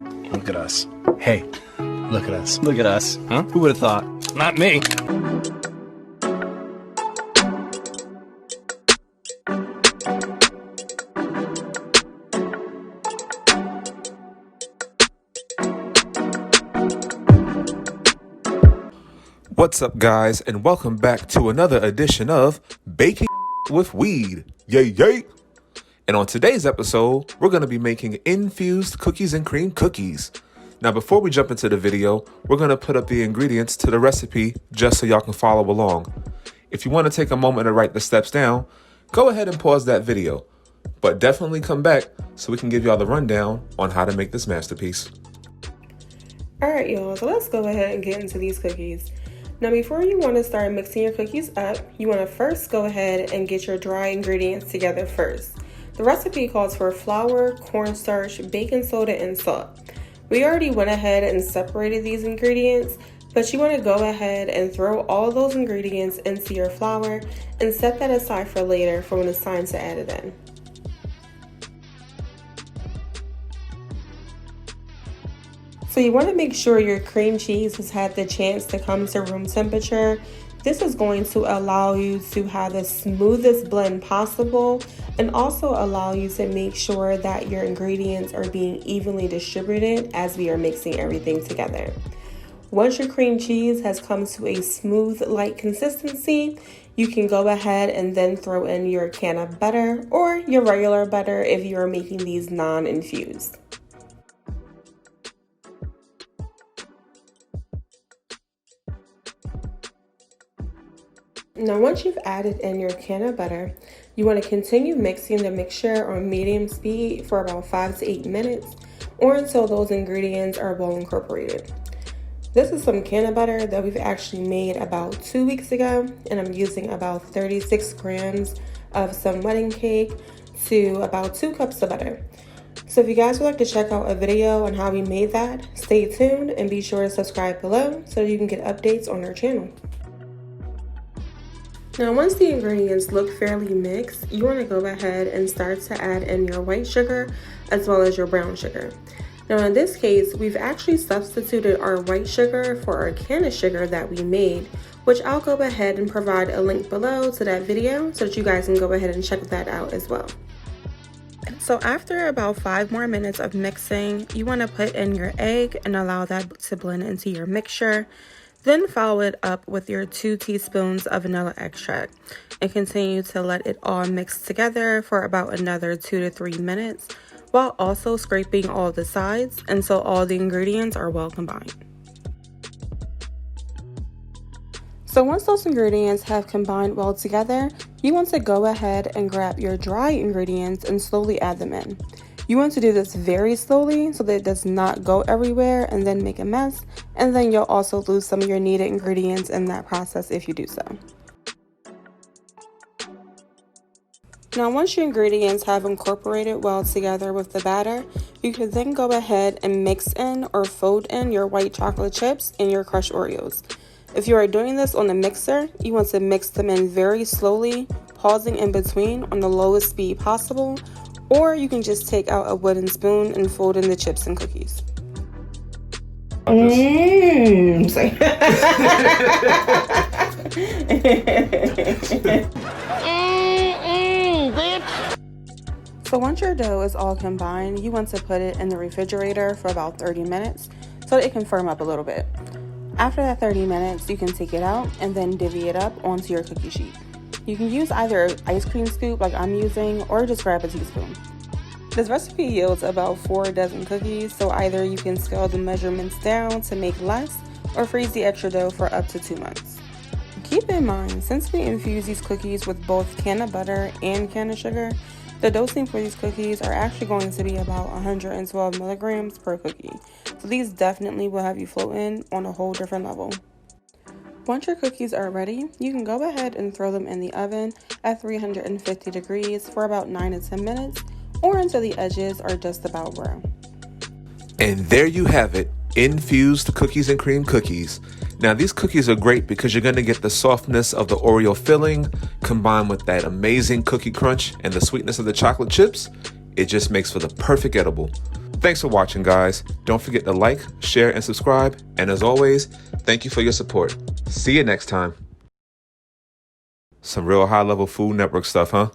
Look at us. Hey, look at us. Look at us, huh? Who would have thought? Not me. What's up, guys, and welcome back to another edition of Baking with Weed. Yay, yay! And on today's episode, we're going to be making infused cookies and cream cookies. Now, before we jump into the video, we're going to put up the ingredients to the recipe just so y'all can follow along. If you want to take a moment to write the steps down, go ahead and pause that video. But definitely come back so we can give y'all the rundown on how to make this masterpiece. Alright, y'all, so let's go ahead and get into these cookies. Now, before you want to start mixing your cookies up, you want to first go ahead and get your dry ingredients together first. The recipe calls for flour, cornstarch, baking soda, and salt. We already went ahead and separated these ingredients, but you want to go ahead and throw all those ingredients into your flour and set that aside for later for when it's time to add it in. So you want to make sure your cream cheese has had the chance to come to room temperature. This is going to allow you to have the smoothest blend possible and also allow you to make sure that your ingredients are being evenly distributed as we are mixing everything together. Once your cream cheese has come to a smooth, light consistency, you can go ahead and then throw in your can of butter or your regular butter if you are making these non-infused. Now, once you've added in your can of butter, you want to continue mixing the mixture on medium speed for about 5 to 8 minutes or until those ingredients are well incorporated. This is some cannabutter that we've actually made about 2 weeks ago, and I'm using about 36 grams of some wedding cake to about 2 cups of butter. So if you guys would like to check out a video on how we made that, stay tuned and be sure to subscribe below so you can get updates on our channel. Now, once the ingredients look fairly mixed, you want to go ahead and start to add in your white sugar as well as your brown sugar. Now, in this case, we've actually substituted our white sugar for our cannasugar that we made, which I'll go ahead and provide a link below to that video so that you guys can go ahead and check that out as well. So after about 5 more minutes of mixing, you want to put in your egg and allow that to blend into your mixture. Then follow it up with your 2 teaspoons of vanilla extract and continue to let it all mix together for about another 2 to 3 minutes while also scraping all the sides until all the ingredients are well combined. So once those ingredients have combined well together, you want to go ahead and grab your dry ingredients and slowly add them in. You want to do this very slowly so that it does not go everywhere and then make a mess, and then you'll also lose some of your needed ingredients in that process if you do so. Now, once your ingredients have incorporated well together with the batter, you can then go ahead and mix in or fold in your white chocolate chips and your crushed Oreos. If you are doing this on a mixer, you want to mix them in very slowly, pausing in between on the lowest speed possible, or you can just take out a wooden spoon and fold in the chips and cookies. So once your dough is all combined, you want to put it in the refrigerator for about 30 minutes so that it can firm up a little bit. After that 30 minutes, you can take it out and then divvy it up onto your cookie sheet. You can use either an ice cream scoop like I'm using or just grab a teaspoon. This recipe yields about 4 dozen cookies, so either you can scale the measurements down to make less or freeze the extra dough for up to 2 months. Keep in mind, since we infuse these cookies with both cannabutter and cannasugar, the dosing for these cookies are actually going to be about 112 milligrams per cookie. So these definitely will have you floating on a whole different level. Once your cookies are ready, you can go ahead and throw them in the oven at 350 degrees for about 9 to 10 minutes or until the edges are just about brown. And there you have it, infused cookies and cream cookies. Now, these cookies are great because you're going to get the softness of the Oreo filling combined with that amazing cookie crunch and the sweetness of the chocolate chips. It just makes for the perfect edible. Thanks for watching, guys. Don't forget to like, share, and subscribe. And as always, thank you for your support. See you next time. Some real high-level Food Network stuff, huh?